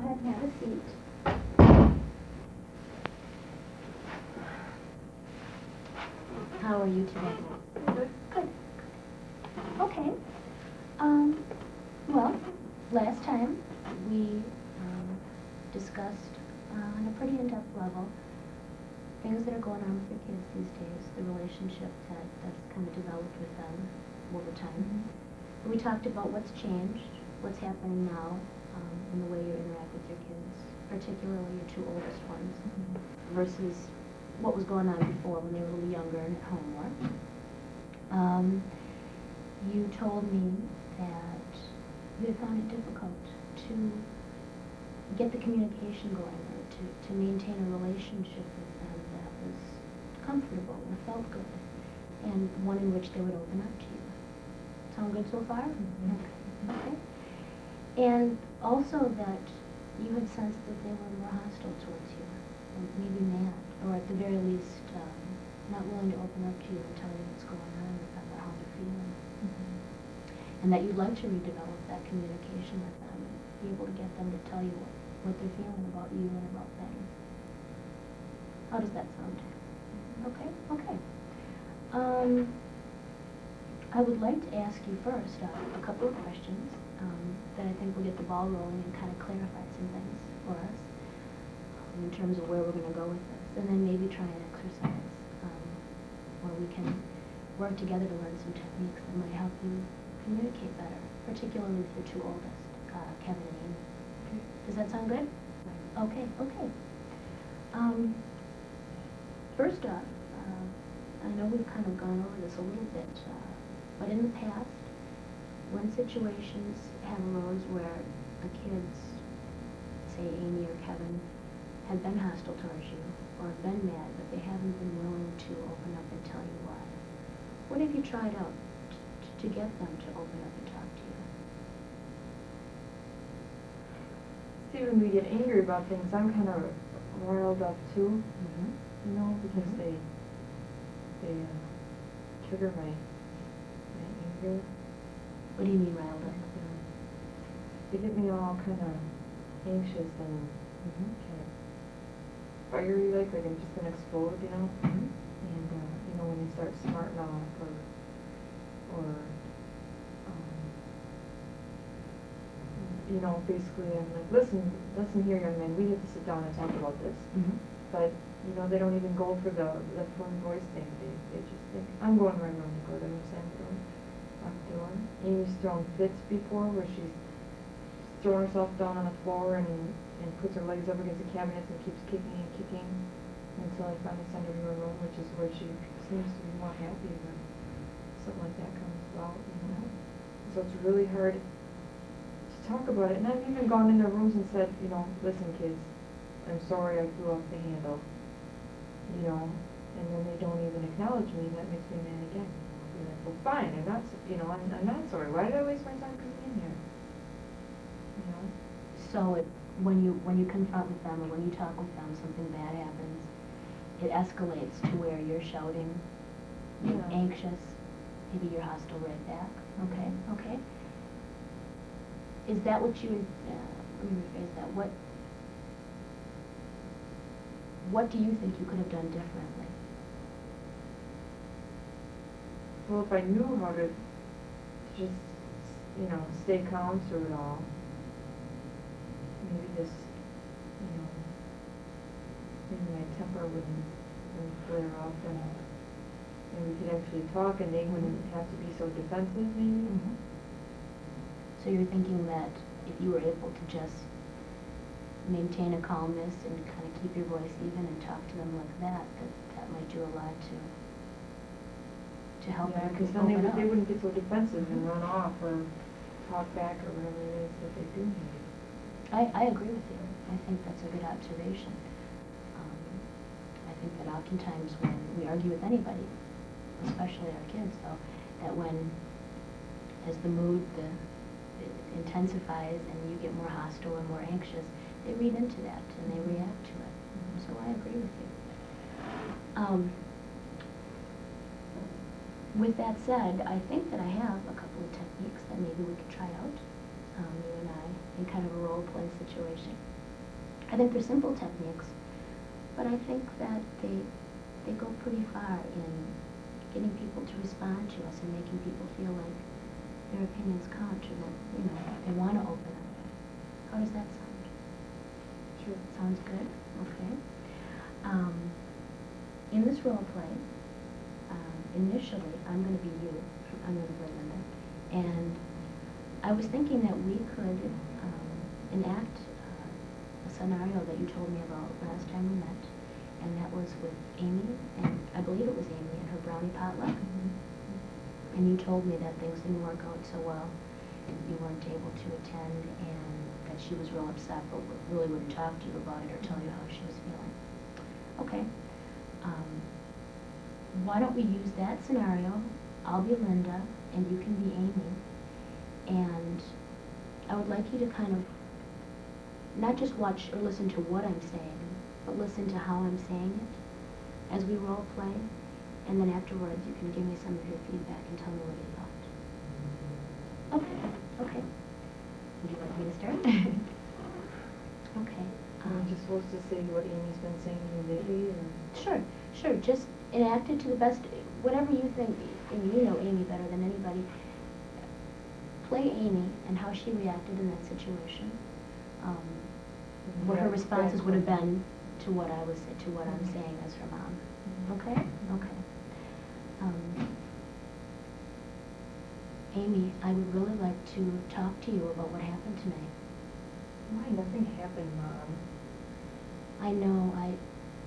ahead and have a seat. How are you today? Good. Good. Okay. Well, last time we discussed on a pretty in-depth level things that are going on with your kids these days, the relationship that's kind of developed with them over time. We talked about what's changed, what's happening now in the way you interact with your kids, particularly your two oldest ones, versus what was going on before when they were a little younger and at home more. You told me that you had found it difficult to get the communication going, or to maintain a relationship with them that was comfortable and felt good, and one in which they would open up to you. Sound good so far? Okay. And also that you had sensed that they were more hostile towards you, or maybe mad, or at the very least not willing to open up to you and tell you what's going on or how they're feeling. And that you'd like to redevelop that communication with them and be able to get them to tell you what they're feeling about you and about things. How does that sound? Okay, okay. I would like to ask you first a couple of questions that I think will get the ball rolling and kind of clarify some things for us in terms of where we're going to go with this, and then maybe try an exercise where we can work together to learn some techniques that might help you communicate better, particularly with your two oldest, Kevin and Amy. Does that sound good? Okay, okay. First off, I know we've kind of gone over this a little bit, but in the past, when situations have arose where the kids, say Amy or Kevin, have been hostile towards you, or have been mad, but they haven't been willing to open up and tell you why, what have you tried out to get them to open up and talk to you? See, when we get angry about things, I'm kind of riled up too, you know, because they trigger my anger. What do you mean riled up? They get me all kind of anxious and kind of fiery, like I'm just gonna explode, you know. And you know, when they start smarting off or you know, basically I'm like, listen here, young man, we have to sit down and talk about this. But you know, they don't even go for the phone voice thing. They just think I'm going right around the corner. I'm doing. Amy's thrown fits before where she's throwing herself down on the floor and puts her legs up against the cabinets and keeps kicking and kicking until I finally send her to her room, which is where she seems to be more happy when something like that comes about, you know. So it's really hard to talk about it. And I've even gone in their rooms and said, you know, listen kids, I'm sorry I flew off the handle, you know, and then they don't even acknowledge me, and that makes me mad again. I'll be like, well fine, I'm not, you know, I'm not sorry. Why did I waste my time coming in here? You know? So when you confront with them or when you talk with them, something bad happens, it escalates to where you're shouting, you're anxious, maybe you're hostile right back. Okay, okay. Is that what you, let me rephrase that, what do you think you could have done differently? Well, if I knew how to just, you know, stay calm through it all, maybe just, you know, maybe my temper wouldn't flare up and we could actually talk and they wouldn't have to be so defensive, maybe. So you're thinking that if you were able to just maintain a calmness and kind of keep your voice even and talk to them like that might do a lot to help them because then they wouldn't get so defensive and run off or talk back or whatever it is that they do need. I agree with you. I think that's a good observation. I think that oftentimes when we argue with anybody, especially our kids, though, that as the mood it intensifies and you get more hostile and more anxious, they read into that and they react to it. So I agree with you. With that said, I think that I have a couple of techniques that maybe we could try out, you and I, in kind of a role play situation. I think they're simple techniques, but I think that they go pretty far in getting people to respond to us and making people feel like their opinions count or that, they want to open up. How does that sound? Sure. Sounds good? Okay. In this role play, initially, I'm going to be you. I'm going to play Linda. And I was thinking that we could enact a scenario that you told me about last time we met, and that was with Amy, and I believe it was Amy and her brownie potluck. Mm-hmm. And you told me that things didn't work out so well, and you weren't able to attend, and that she was real upset, but really wouldn't talk to you about it or tell you how she was feeling. Okay. Why don't we use that scenario? I'll be Linda, and you can be Amy. And I would like you to kind of not just watch or listen to what I'm saying, but listen to how I'm saying it as we role play. And then afterwards, you can give me some of your feedback and tell me what you thought. Okay. Would you like me to start? Okay. Are you just supposed to say what Amy's been saying to you lately, or? Sure. Just enact it to the best, whatever you think, and you know Amy better than anybody. Play Amy and how she reacted in that situation. What her responses would have been to what I'm saying as her mom. Okay? Okay. Amy, I would really like to talk to you about what happened tonight. Why, nothing happened, Mom. I know,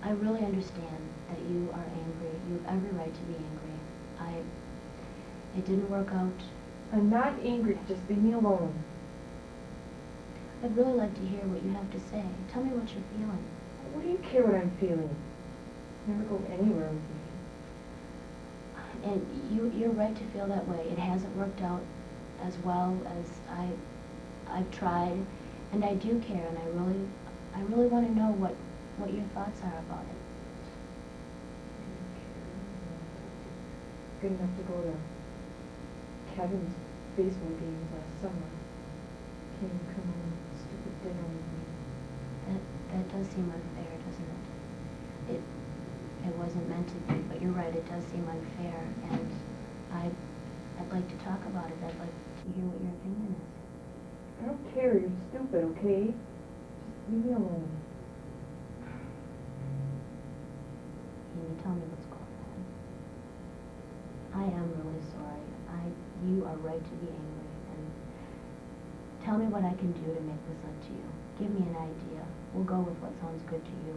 I really understand that you are angry. You have every right to be angry. It didn't work out. I'm not angry, just leave me alone. I'd really like to hear what you have to say. Tell me what you're feeling. What do you care what I'm feeling? Never go anywhere with me. And you're right to feel that way. It hasn't worked out as well as I've tried, and I do care, and I really want to know what your thoughts are about it. Good enough to go to Kevin's baseball games last summer. Can't even come on a stupid dinner with me. That does seem unfair, doesn't it? It wasn't meant to be, but you're right, it does seem unfair, and I'd like to talk about it. I'd like to hear what your opinion is. I don't care, you're stupid, okay? Just leave me alone. Can you tell me what's going on? I am really sorry. You are right to be angry, and tell me what I can do to make this up to you. Give me an idea. We'll go with what sounds good to you.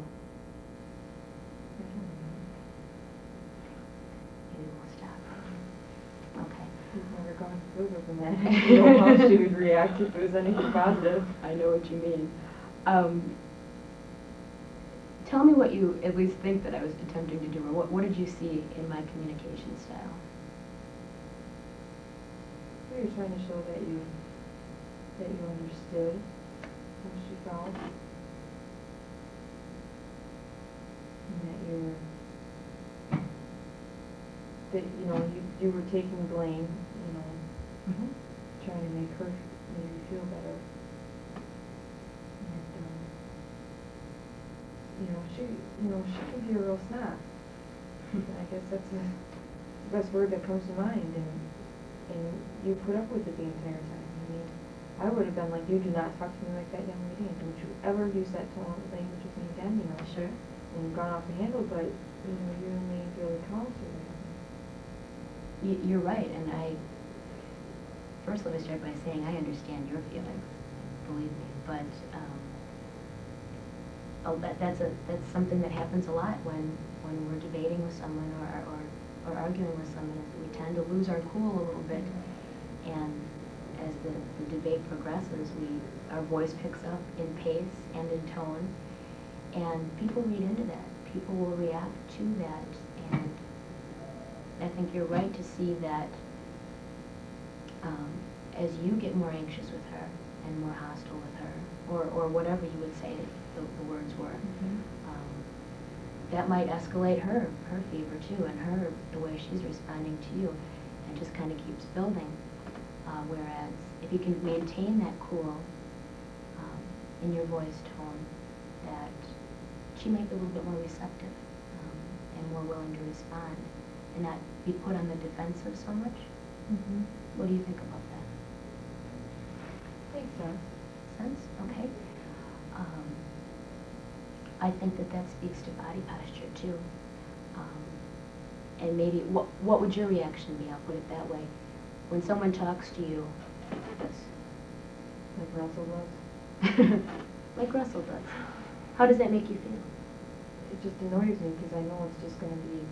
You will stop. Okay. She's never gone further than that. I don't know how she would react if it was anything positive. I know what you mean. Tell me what you at least think that I was attempting to do, or what did you see in my communication style? You're trying to show that you understood how she felt. And that you were taking blame, trying to make her maybe feel better. And she can be a real snob. I guess that's the best word that comes to mind, and you put up with it the entire time. I mean, I would have been like, you do not talk to me like that, young lady, and don't you ever use that tone of language with me again, Sure. And gone off the handle, but, you remained really calm through that. You're right, and first let me start by saying I understand your feelings, believe me, but that's something that happens a lot when we're debating with someone or arguing with someone. We tend to lose our cool a little bit, and as the debate progresses, our voice picks up in pace and in tone, and people read into that. People will react to that, and I think you're right to see that as you get more anxious with her and more hostile with her, or whatever you would say the words were, that might escalate her fever too, and the way she's responding to you, and just kind of keeps building. Whereas if you can maintain that cool in your voice tone, that she might be a little bit more receptive and more willing to respond and not be put on the defensive so much. Mm-hmm. What do you think about that? Makes sense. Sense? Okay. I think that that speaks to body posture too. And maybe, what would your reaction be? I'll put it that way. When someone talks to you like this. Like Russell does. Like Russell does. How does that make you feel? It just annoys me because I know it's just gonna be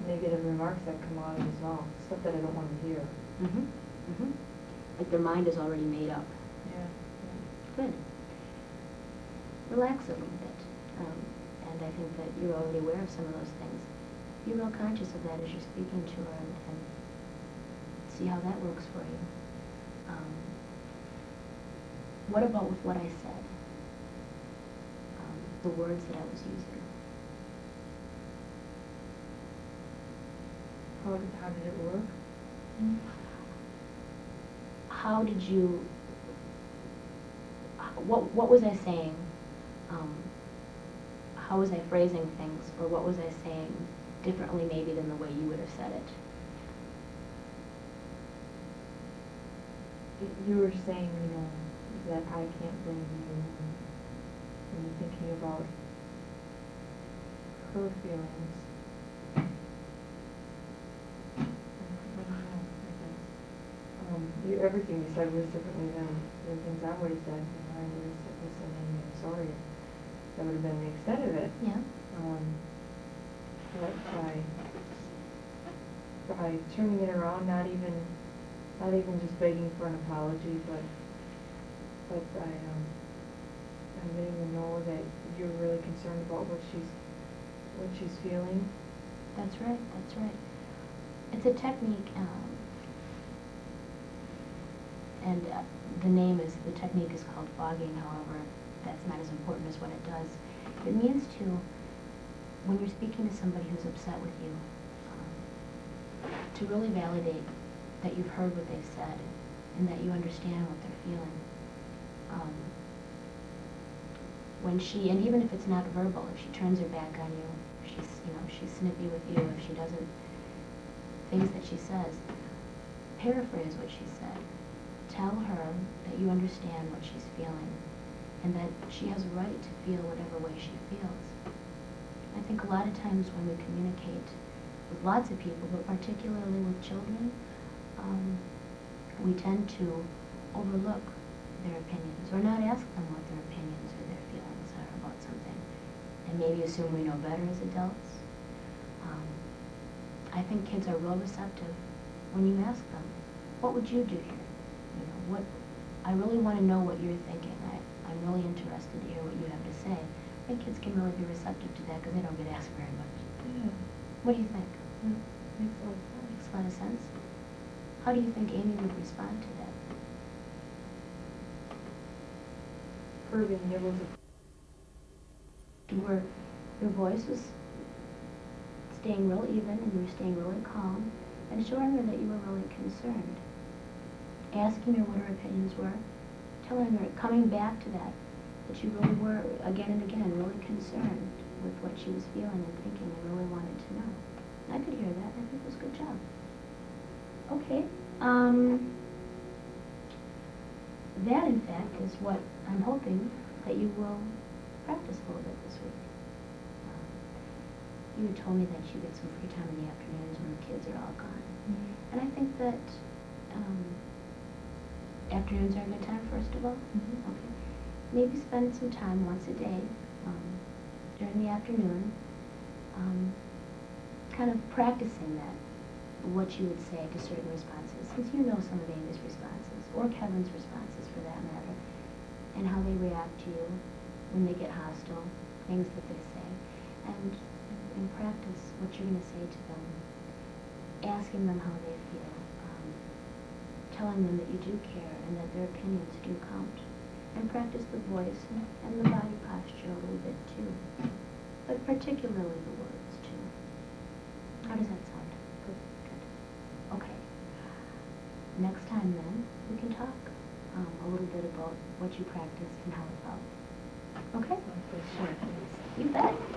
negative remarks that come out of his mouth, stuff that I don't wanna hear. Mm-hmm. Mm-hmm. Like their mind is already made up. Yeah. Good. Relax a little bit. And I think that you're already aware of some of those things. Be real conscious of that as you're speaking to her and see how that works for you. What about with what I said? The words that I was using. How did it work? How did you, what was I saying? How was I phrasing things, or what was I saying differently maybe than the way you would have said it? You were saying, that I can't blame you when you're thinking about her feelings. I don't know, I guess. Everything you said was differently than the things I would have said. I would have said, listen, Amy, I'm sorry. That would have been the extent of it. Yeah. But by turning it around, not even just begging for an apology, but by letting her know that you're really concerned about what she's feeling. That's right, that's right. It's a technique, and the technique is called fogging, however, that's not as important as what it does. It means when you're speaking to somebody who's upset with you, to really validate that you've heard what they've said and that you understand what they're feeling. And even if it's not verbal, if she turns her back on you, if she's snippy with you, if she doesn't, things that she says, paraphrase what she said. Tell her that you understand what she's feeling and that she has a right to feel whatever way she feels. I think a lot of times when we communicate with lots of people, but particularly with children, we tend to overlook their opinions or not ask them what their opinions or their feelings are about something, and maybe assume we know better as adults. I think kids are real receptive when you ask them, what would you do here? I really want to know what you're thinking. I'm really interested to hear what you have to say. I think kids can really be receptive to that because they don't get asked very much. Yeah. What do you think? Yeah. Makes a lot of sense. Makes a lot of sense. How do you think Amy would respond to that? Curbing nibbles. Your voice was staying real even and you were staying really calm and showing her that you were really concerned. Asking her what her opinions were, telling her, coming back to that you really were, again and again, really concerned with what she was feeling and thinking and really wanted to know. I could hear that. I think it was a good job. Okay. That, in fact, is what I'm hoping that you will practice a little bit this week. You had told me that you get some free time in the afternoons when the kids are all gone. Mm-hmm. And I think that afternoons are a good time, first of all. Mm-hmm. Okay. Maybe spend some time once a day during the afternoon kind of practicing that, what you would say to certain responses, since you know some of Amy's responses, or Kevin's responses for that matter, and how they react to you when they get hostile, things that they say, and practice what you're going to say to them, asking them how they feel, telling them that you do care and that their opinions do count, and practice the voice and the body posture a little bit too, but particularly the words too. How does that sound? Good. Good. Okay. Next time then, we can talk a little bit about what you practiced and how it felt. Okay? Okay. Sure, please. You bet.